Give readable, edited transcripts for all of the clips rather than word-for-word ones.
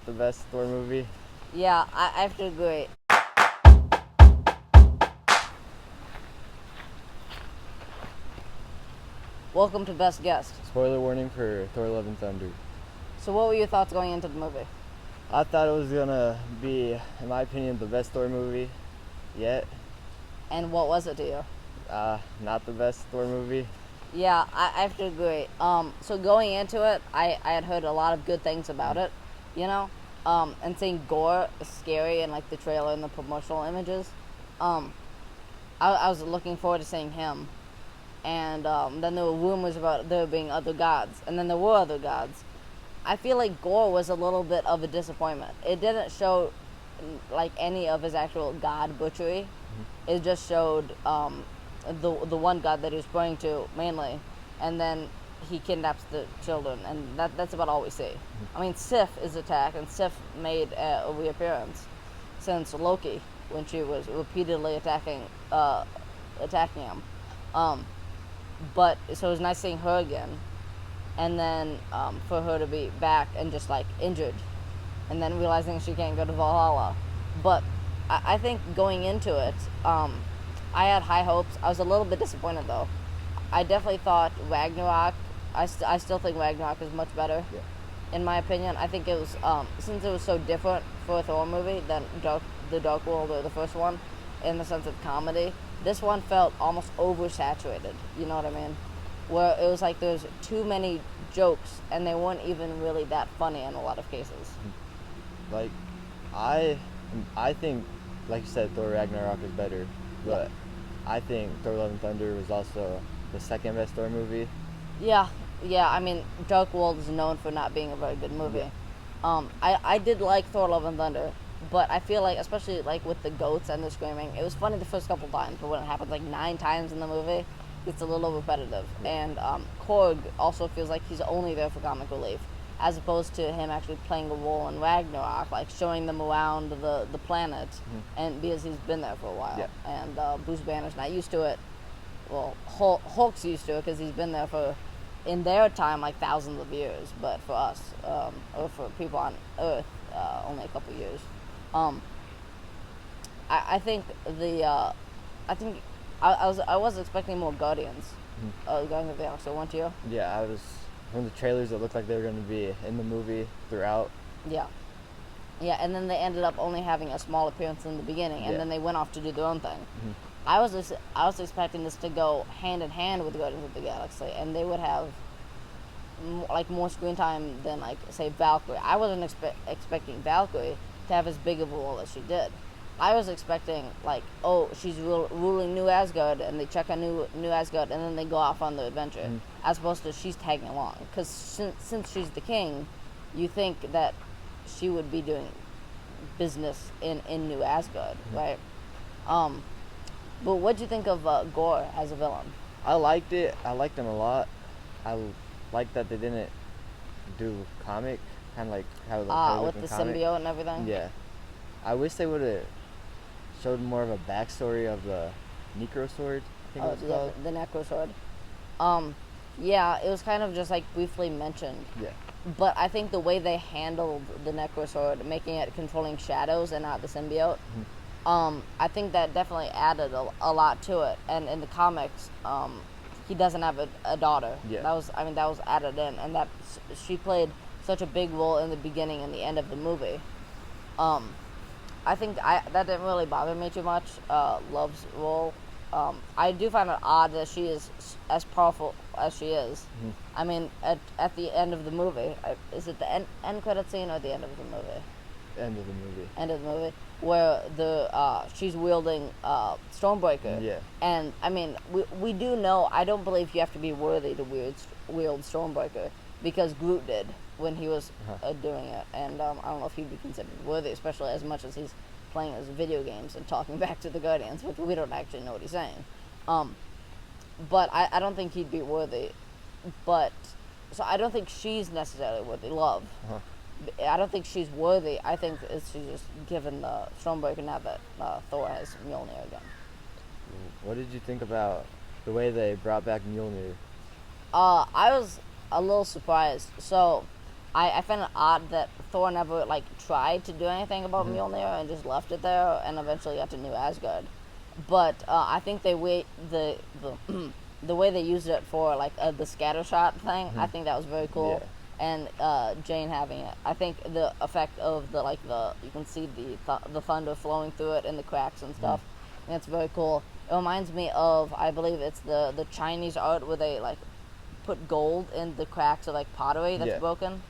the best Thor movie. Yeah, I have to agree. Welcome to Best Guest. Spoiler warning for Thor: Love and Thunder. So what were your thoughts going into the movie? I thought it was gonna be, in my opinion, the best Thor movie yet. And what was it to you? Not the best Thor movie. Yeah, I have to agree. So going into it, I had heard a lot of good things about it, you know? And seeing Gore is scary and like the trailer and the promotional images. I was looking forward to seeing him. And then there were rumors about there being other gods. And then there were other gods. I feel like Gore was a little bit of a disappointment. It didn't show like any of his actual god butchery. It just showed the one god that he was praying to mainly, and then he kidnaps the children, and that's about all we see. I mean, Sif is attacked, and Sif made a reappearance since Loki when she was repeatedly attacking him. But so it was nice seeing her again, and then for her to be back and just like injured, and then realizing she can't go to Valhalla. But I think going into it, I had high hopes. I was a little bit disappointed though. I definitely thought Ragnarok. I still think Ragnarok is much better. Yeah. In my opinion, I think it was since it was so different for a Thor movie than the Dark World or the first one, in the sense of comedy. This one felt almost oversaturated. You know what I mean? Where it was like there's too many jokes and they weren't even really that funny in a lot of cases. Like, I think, like you said, Thor Ragnarok is better, but I think Thor: Love and Thunder was also the second best Thor movie. Yeah. I mean, Dark World is known for not being a very good movie. Yeah. I did like Thor: Love and Thunder, but I feel like, especially like with the goats and the screaming, it was funny the first couple times, but when it happens like 9 times in the movie, it's a little repetitive. And Korg also feels like he's only there for comic relief, as opposed to him actually playing a role in Ragnarok, like showing them around the planet, and because he's been there for a while. Yeah. And Bruce Banner's not used to it. Well, Hulk's used to it because he's been there for, in their time, like thousands of years. But for us, or for people on Earth, only a couple years. I think I was expecting more Guardians. Guardians of the Galaxy, weren't you? Yeah, I was. From the trailers, it looked like they were going to be in the movie throughout. Yeah, and then they ended up only having a small appearance in the beginning, and then they went off to do their own thing. I was expecting this to go hand in hand with Guardians of the Galaxy, and they would have like more screen time than, like, say, Valkyrie. I wasn't expecting Valkyrie to have as big of a role as she did. I was expecting, like, oh, she's ruling New Asgard, and they check on New Asgard, and then they go off on the adventure, as opposed to she's tagging along. Because since she's the king, you think that she would be doing business in New Asgard, right? But what'd you think of Gore as a villain? I liked it. I liked him a lot. I liked that they didn't do comic, kind of like how with the symbiote and everything? Yeah. I wish they would have showed more of a backstory of the Necro Sword, I think it was called. The Necro Sword. Yeah, it was kind of just like briefly mentioned. Yeah. But I think the way they handled the Necro Sword, making it controlling shadows and not the symbiote, I think that definitely added a lot to it. And in the comics, he doesn't have a daughter. Yeah. That was added in, and that she played such a big role in the beginning and the end of the movie. I think that didn't really bother me too much. Love's role. I do find it odd that she is as powerful as she is. I mean, at the end of the movie, is it the end credit scene or the end of the movie? End of the movie. End of the movie, where she's wielding Stormbreaker. Yeah. And I mean, we do know. I don't believe you have to be worthy to wield Stormbreaker, because Groot did when he was doing it, and I don't know if he'd be considered worthy, especially as much as he's playing his video games and talking back to the Guardians, which we don't actually know what he's saying. But I don't think he'd be worthy. But so I don't think she's necessarily worthy. Love. I don't think she's worthy. I think she's just given the Stormbreaker now that Thor has Mjolnir again. What did you think about the way they brought back Mjolnir? I was a little surprised. So I find it odd that Thor never like tried to do anything about Mjolnir and just left it there, and eventually got to New Asgard. But I think the way they used it for like the scatter shot thing, I think that was very cool. Yeah. And Jane having it, I think the effect of the you can see the thunder flowing through it and the cracks and stuff. And it's very cool. It reminds me of, I believe it's the Chinese art where they like put gold in the cracks of like pottery that's Yeah. broken.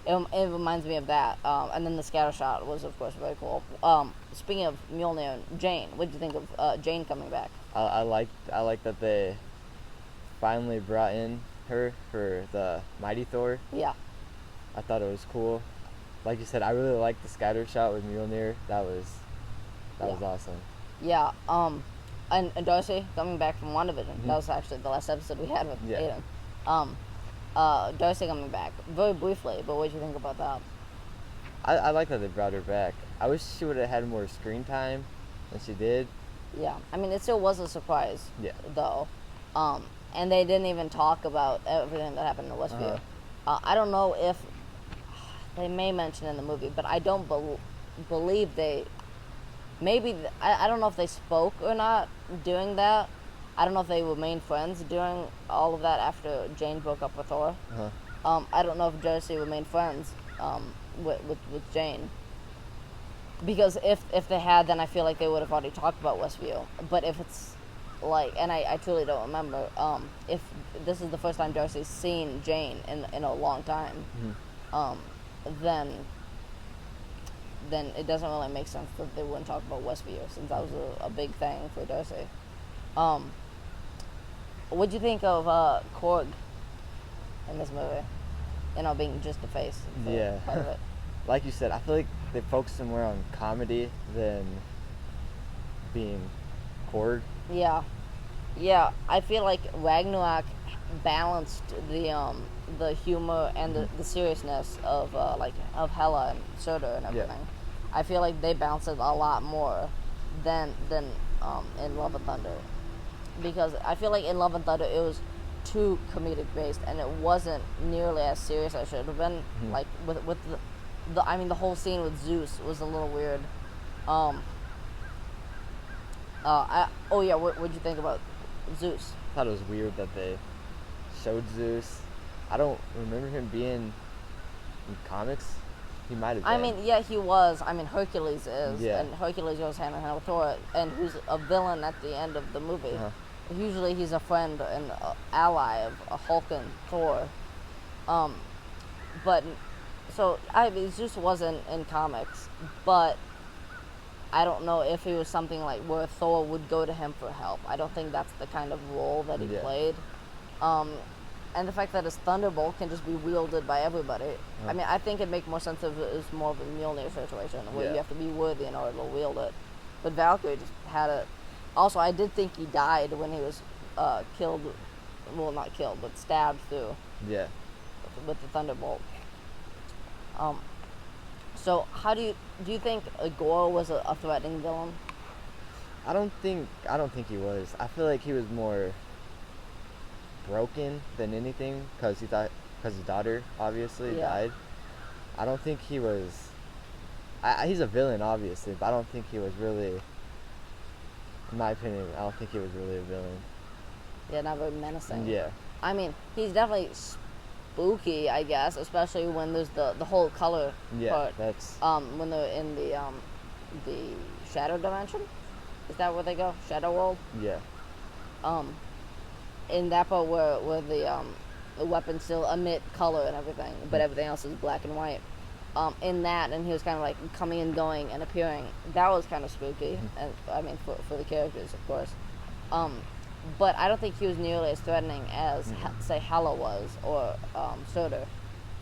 It reminds me of that. And then the scatter shot was of course very cool. Speaking of Mjolnir and Jane, what did you think of Jane coming back? I like that they finally brought in her for the Mighty Thor. Yeah. I thought it was cool. Like you said, I really liked the scatter shot with Mjolnir. That was awesome. Yeah, and Darcy coming back from WandaVision. That was actually the last episode we had with Yeah. Aiden. Darcy coming back very briefly, but what did you think about that? I like that they brought her back. I wish she would have had more screen time than she did. Yeah, I mean it still was a surprise. Yeah. Though, and they didn't even talk about everything that happened in Westview. I don't know if they may mention in the movie, but I don't believe they. Maybe I don't know if they spoke or not doing that. I don't know if they remained friends during all of that after Jane broke up with Thor. I don't know if Darcy remained friends with Jane. Because if they had, then I feel like they would have already talked about Westview. But if it's like, and I truly don't remember, if this is the first time Darcy's seen Jane in a long time, then it doesn't really make sense that they wouldn't talk about Westview, since that was a big thing for Darcy. What'd you think of Korg in this movie? You know, being just the face. Yeah. Part of it. Like you said, I feel like they focused more on comedy than being Korg. Yeah. I feel like Ragnarok balanced the humor and the seriousness of of Hela and Surtur and everything. I feel like they balanced it a lot more than in Love and Thunder, because I feel like in Love and Thunder it was too comedic based and it wasn't nearly as serious as it should have been. Like with the whole scene with Zeus was a little weird. What'd you think about Zeus? I thought it was weird that they showed Zeus. I don't remember him being in comics. He might have been. I mean, yeah, he was. I mean, Hercules is, Yeah. and Hercules goes hand in hand with Thor, and who's a villain at the end of the movie. Usually, he's a friend and ally of Hulk and Thor. But so I mean, Zeus wasn't in comics, but I don't know if it was something like where Thor would go to him for help. I don't think that's the kind of role that he played. And the fact that his Thunderbolt can just be wielded by everybody. I mean, I think it'd make more sense if it was more of a Mjolnir situation where you have to be worthy in order to wield it. But Valkyrie just had it. Also, I did think he died when he was killed. Well, not killed, but stabbed through. Yeah. With the Thunderbolt. So, how do you think Gore was a threatening villain? I don't think he was. I feel like he was more broken than anything because his daughter obviously died. I don't think he was. He's a villain obviously, but I don't think he was really. In my opinion, I don't think he was really a villain. Yeah, not very menacing. Yeah. I mean, he's definitely spooky, I guess, especially when there's the whole color part. That's when they're in the shadow dimension. Is that where they go? Shadow world? Yeah. In that part where the weapons still emit color and everything, but everything else is black and white. In that, and he was kind of like coming and going and appearing. That was kind of spooky, and I mean for the characters, of course. But I don't think he was nearly as threatening as say Hela was or Surtur,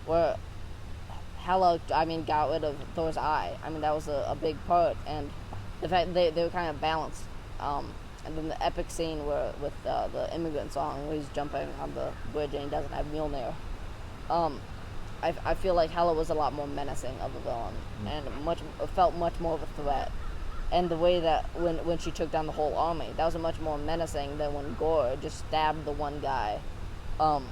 where Hela, I mean, got rid of Thor's eye. I mean, that was a big part, and the fact they were kind of balanced. And then the epic scene with the immigrant song where he's jumping on the bridge and he doesn't have Mjolnir. I feel like Hela was a lot more menacing of a villain and felt much more of a threat. And the way that when she took down the whole army, that was much more menacing than when Gore just stabbed the one guy. That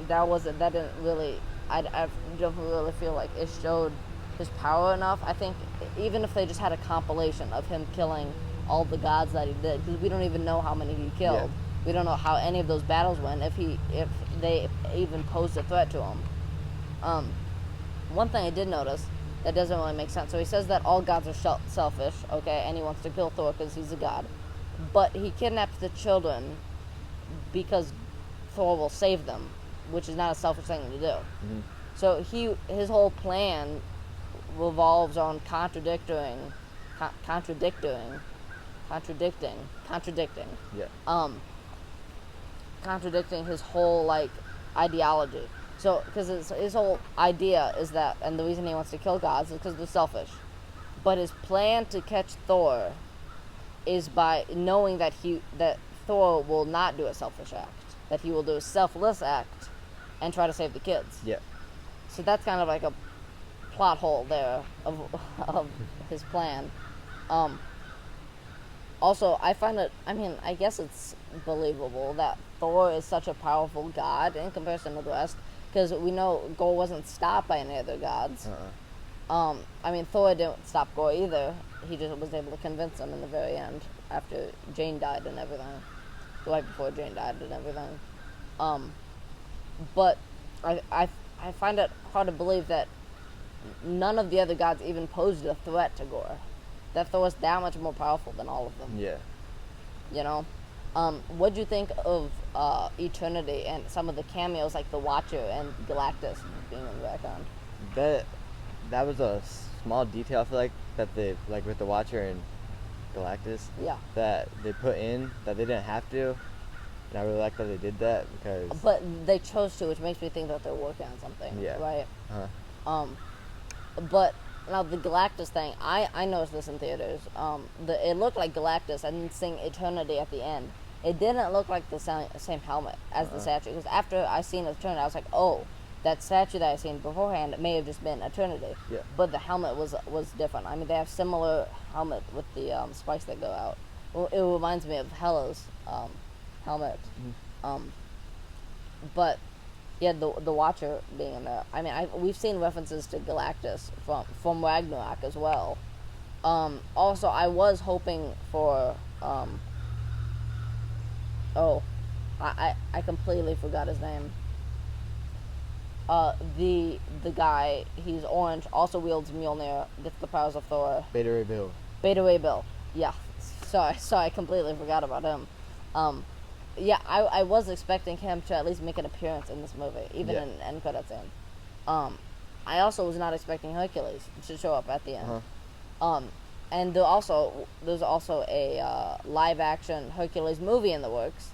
didn't really I don't really feel like it showed his power enough. I think even if they just had a compilation of him killing all the gods that he did, because we don't even know how many he killed. We don't know how any of those battles went. If they even posed a threat to him. One thing I did notice that doesn't really make sense. So he says that all gods are selfish, okay, and he wants to kill Thor because he's a god. But he kidnaps the children because Thor will save them, which is not a selfish thing to do. Mm-hmm. So his whole plan revolves on contradicting. Yeah. Contradicting his whole like ideology. So, because his whole idea is that, and the reason he wants to kill gods is because they're selfish. But his plan to catch Thor is by knowing that Thor will not do a selfish act, that he will do a selfless act, and try to save the kids. Yeah. So that's kind of like a plot hole there of his plan. Also, I find it, I guess it's believable that Thor is such a powerful god in comparison to the rest, because we know Gorr wasn't stopped by any other gods. Thor didn't stop Gorr either. He just was able to convince him in the very end, after Jane died and everything. Right before Jane died and everything. But I find it hard to believe that none of the other gods even posed a threat to Gorr. That Thor was that much more powerful than all of them. Yeah. You know? What'd you think of Eternity and some of the cameos like the Watcher and Galactus being in the background? That was a small detail, I feel like, that they, like with the Watcher and Galactus, that they put in that they didn't have to. And I really like that they did that because... But they chose to, which makes me think that they're working on something, right? But now the Galactus thing, I noticed this in theaters. It looked like Galactus and sing Eternity at the end. It didn't look like the same helmet as the statue, because after I seen Eternity, I was like, oh, that statue that I seen beforehand may have just been Eternity. Yeah. But the helmet was different. They have similar helmet with the spikes that go out. Well, it reminds me of Hela's helmet. Mm-hmm. But yeah, the Watcher being in there. We've seen references to Galactus from Ragnarok as well. Also, I was hoping for I completely forgot his name. The guy, he's orange, also wields Mjolnir, gets the powers of Thor. Beta Ray Bill. Beta Ray Bill. Yeah. Sorry, I completely forgot about him. I was expecting him to at least make an appearance in this movie, even in end credit scene. I also was not expecting Hercules to show up at the end. And there's also a live action Hercules movie in the works,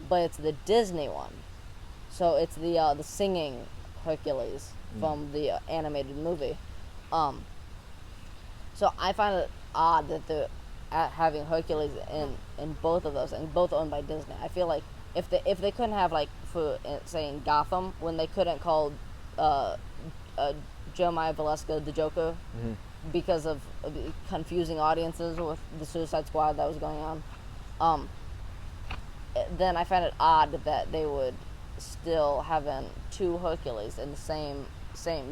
but it's the Disney one. So it's the singing Hercules from the animated movie. So I find it odd that they're having Hercules in both of those, and both owned by Disney. I feel like if they couldn't have, like, for saying Gotham, when they couldn't call Jeremiah Valeska the Joker because of confusing audiences with the Suicide Squad that was going on, then I find it odd that they would still having two Hercules in the same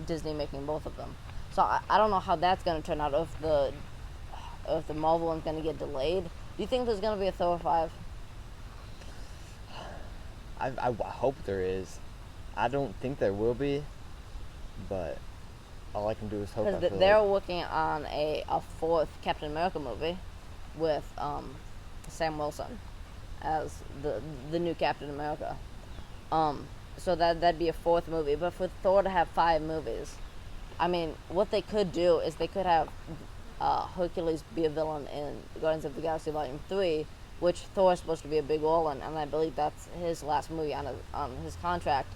Disney making both of them. So I don't know how that's going to turn out, if the Marvel one's going to get delayed. Do you think there's going to be a Thor 5? I hope there is. I don't think there will be, but all I can do is hope. Because they're working on a fourth Captain America movie with Sam Wilson as the new Captain America. So that'd be a fourth movie. But for Thor to have 5 movies, what they could do is they could have Hercules be a villain in Guardians of the Galaxy Volume 3, which Thor is supposed to be a big role in, and I believe that's his last movie on his contract.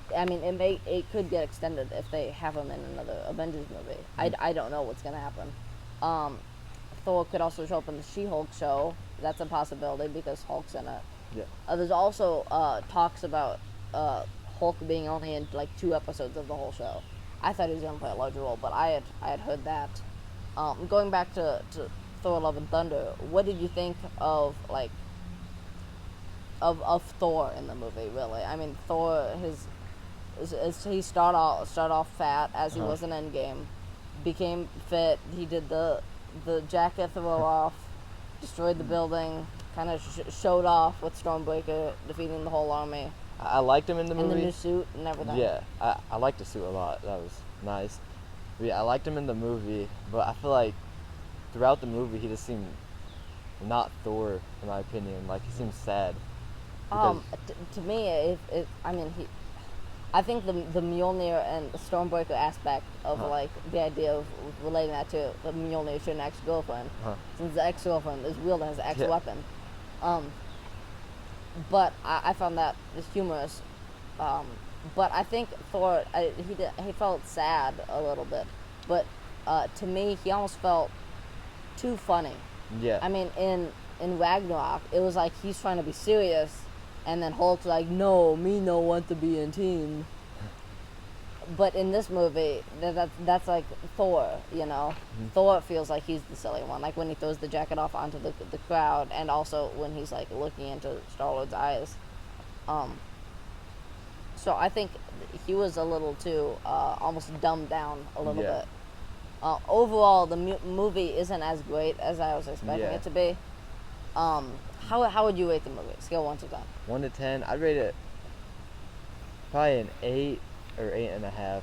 It could get extended if they have him in another Avengers movie. I don't know what's going to happen. Thor could also show up in the She-Hulk show. That's a possibility because Hulk's in it. Yeah. There's also talks about Hulk being only in like 2 episodes of the whole show. I thought he was going to play a larger role, but I had heard that. Going back to Thor: Love and Thunder, what did you think of of Thor in the movie? Really, Thor, He start off fat as he was in Endgame, became fit. He did the jacket throw off, destroyed the building, kind of showed off with Stormbreaker defeating the whole army. I liked him in the movie. And the new suit and everything. Yeah, I liked the suit a lot. That was nice. But yeah, I liked him in the movie, but I feel like throughout the movie he just seemed not Thor, in my opinion. Like, he seemed sad. To me, I think the Mjolnir and the Stormbreaker aspect of like the idea of relating that to the Mjolnir to an ex-girlfriend, since the ex-girlfriend is wielding his ex-weapon. But I found that humorous. But I think Thor, he felt sad a little bit. But to me, he almost felt too funny. Yeah. I mean, in Ragnarok, it was like he's trying to be serious, and then Hulk's like, no, me no want to be in team. But in this movie, that's like Thor, you know? Mm-hmm. Thor feels like he's the silly one, like when he throws the jacket off onto the crowd, and also when he's like looking into Star-Lord's eyes. So I think he was a little too, almost dumbed down a little bit. Overall, the movie isn't as great as I was expecting it to be. How would you rate the movie? Scale 1 to 10. 1 to 10, I'd rate it probably an 8 or 8.5.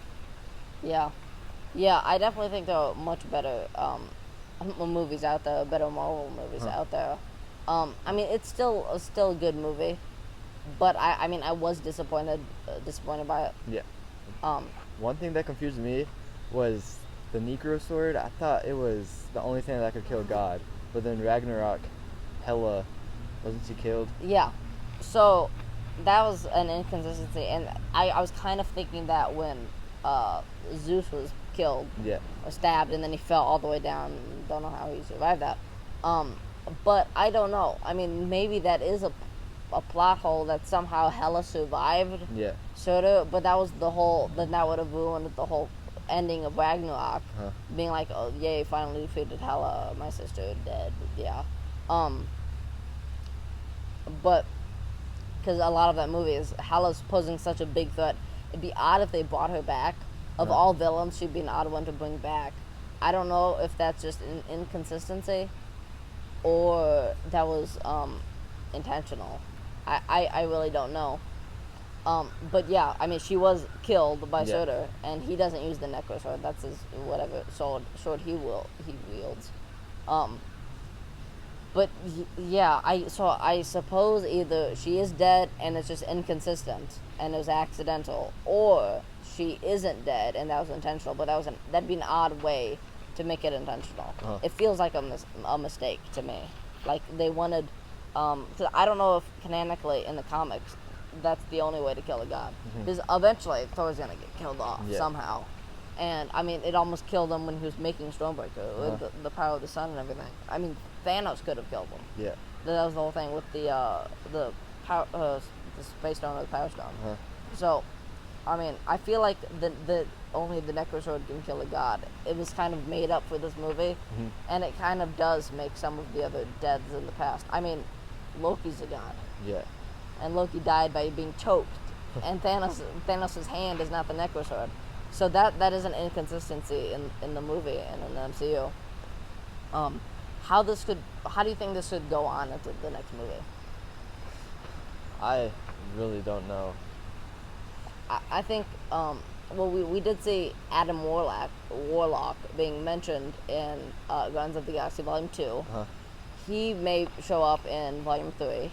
Yeah, I definitely think there are much better movies out there, better Marvel movies out there. I mean, it's still a good movie, but I mean, I was disappointed by it. Yeah. One thing that confused me was the Necro Sword. I thought it was the only thing that could kill God, but then Ragnarok, Hela, wasn't she killed? Yeah. So that was an inconsistency, and I was kind of thinking that when Zeus was killed or stabbed, and then he fell all the way down. Don't know how he survived that. But I don't know. I mean, maybe that is a plot hole that somehow Hela survived. Yeah. Sort of, but that was the whole. Then that would have ruined the whole ending of Ragnarok, being like, oh yay, finally defeated Hela, my sister dead. Yeah. But because a lot of that movie is Hela's posing such a big threat, it'd be odd if they brought her back. Of all villains, she'd be an odd one to bring back. I don't know if that's just an inconsistency or that was intentional. I really don't know. But yeah, I mean, she was killed by Surtur, and he doesn't use the Necro Sword. That's his whatever sword he wields. But yeah, I suppose either she is dead and it's just inconsistent and it was accidental, or she isn't dead and that was intentional. But that'd be an odd way to make it intentional. It feels like a mistake to me. Like they wanted, 'cause I don't know if canonically in the comics that's the only way to kill a god. Because eventually Thor's gonna get killed off somehow. And I mean, it almost killed him when he was making Stormbreaker with the power of the sun and everything. I mean, Thanos could have killed him. Yeah. That was the whole thing with the power, the space stone or the power stone. So, I mean, I feel like the only the Necro Sword can kill a god. It was kind of made up for this movie, and it kind of does make some of the other deaths in the past. I mean, Loki's a god. Yeah. And Loki died by being choked, and Thanos' hand is not the Necro Sword. So that is an inconsistency in the movie and in the MCU. How do you think this should go on into the next movie? I really don't know. I think well, we did see Adam Warlock being mentioned in Guardians of the Galaxy Volume 2. He may show up in Volume 3.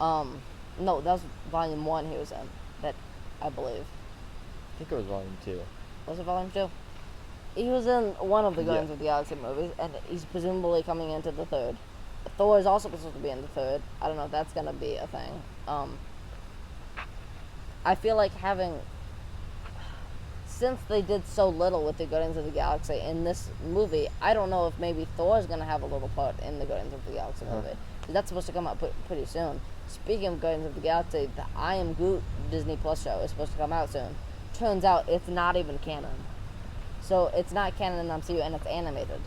No, that was Volume 1 he was in, that I believe. I think it was Volume 2. Was it Volume 2? He was in one of the Guardians of the Galaxy movies, and he's presumably coming into the third. Thor is also supposed to be in the third. I don't know if that's going to be a thing. I feel like since they did so little with the Guardians of the Galaxy in this movie, I don't know if maybe Thor's going to have a little part in the Guardians of the Galaxy movie. That's supposed to come out pretty soon. Speaking of Guardians of the Galaxy, the I Am Groot Disney Plus show is supposed to come out soon. Turns out it's not even canon. So it's not canon in MCU, and it's animated.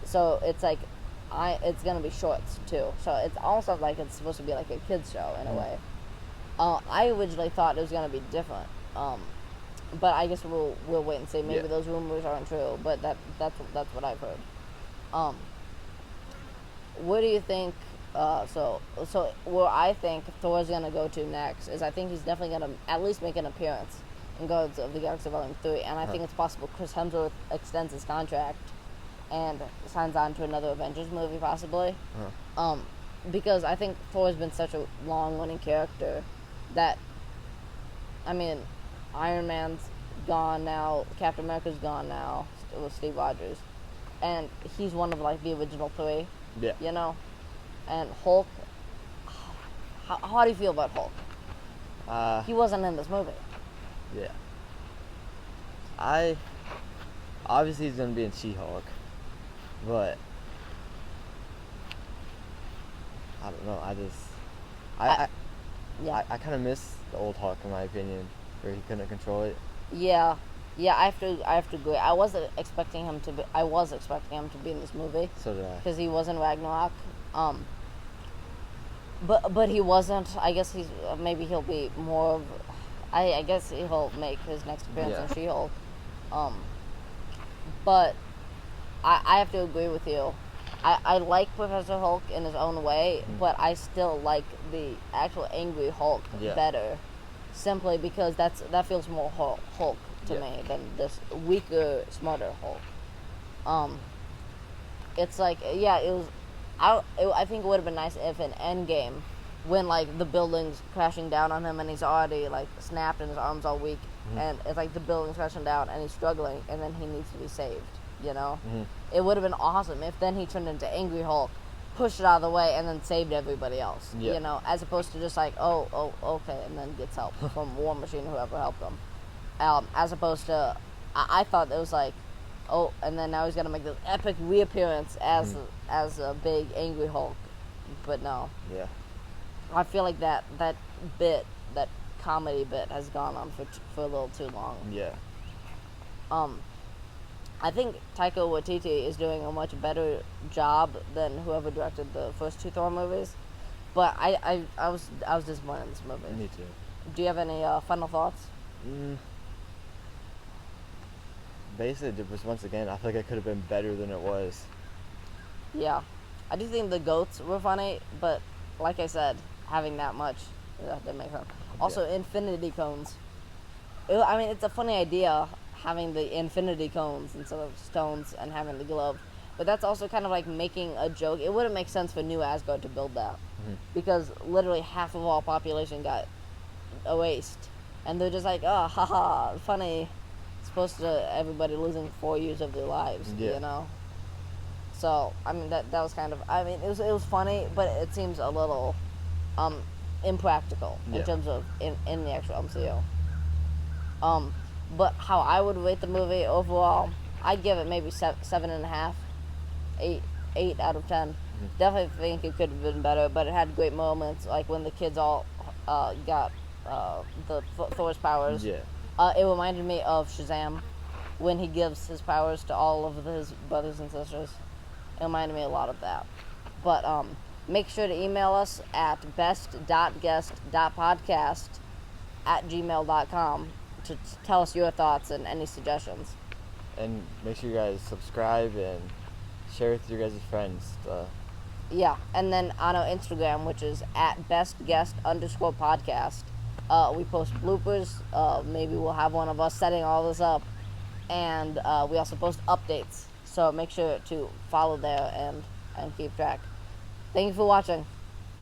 So it's like, it's gonna be shorts too. So it's also like it's supposed to be like a kids show in a way. I originally thought it was gonna be different. but I guess we'll wait and see. Maybe Yeah. those rumors aren't true, but that's what I've heard. Um, Where do you think? So where I think Thor's gonna go to next is I think he's definitely gonna at least make an appearance in Guardians of the Galaxy Volume 3, and I think it's possible Chris Hemsworth extends his contract and signs on to another Avengers movie possibly. Because I think Thor's been such a long-running character that, I mean, Iron Man's gone now, Captain America's gone now with Steve Rogers, and he's one of like the original three. Yeah. You know, and Hulk. How do you feel about Hulk? He wasn't in this movie. Yeah. Obviously he's gonna be in She-Hulk, but I don't know. I kind of miss the old Hulk in my opinion, where he couldn't control it. Yeah, I have to agree. I was expecting him to be in this movie. So did I. Because he was in Ragnarok. But he wasn't. I guess maybe he'll be more of. I guess he'll make his next appearance in She-Hulk. But I have to agree with you. I like Professor Hulk in his own way, but I still like the actual angry Hulk better, simply because that feels more Hulk to me than this weaker, smarter Hulk. It's like it was. I think it would have been nice if in Endgame, when like the building's crashing down on him and he's already like snapped and his arm's all weak, and it's like the building's crashing down and he's struggling and then he needs to be saved. You know, it would have been awesome if then he turned into Angry Hulk, pushed it out of the way, and then saved everybody else. You know, as opposed to just like okay, and then gets help from War Machine, whoever helped him. As opposed to, I thought it was like, and then now he's gonna make this epic reappearance as a big Angry Hulk, but no. Yeah. I feel like that comedy bit has gone on for a little too long. Yeah. I think Taika Waititi is doing a much better job than whoever directed the first two Thor movies, but I was disappointed in this movie. Me too. Do you have any final thoughts? Basically, just once again, I feel like it could have been better than it was. Yeah, I do think the goats were funny, but like I said, having that much, that makes sense. Also, infinity cones. It's a funny idea having the infinity cones instead of stones and having the glove, but that's also kind of like making a joke. It wouldn't make sense for New Asgard to build that because literally half of all population got erased, and they're just like, oh, haha, funny. It's supposed to everybody losing 4 years of their lives, you know. So that was kind of it was funny, but it seems a little impractical in terms of in the actual MCU. But how I would rate the movie overall, I'd give it maybe 7.5, 8 out of 10. Definitely think it could have been better, but it had great moments, like when the kids all got the Thor's powers. Yeah. It reminded me of Shazam, when he gives his powers to all of his brothers and sisters. It reminded me a lot of that. But make sure to email us at best.guest.podcast@gmail.com to tell us your thoughts and any suggestions. And make sure you guys subscribe and share with your guys' friends. Yeah, and then on our Instagram, which is at bestguest_podcast, we post bloopers. Maybe we'll have one of us setting all this up. And we also post updates. So make sure to follow there and keep track. Thank you for watching.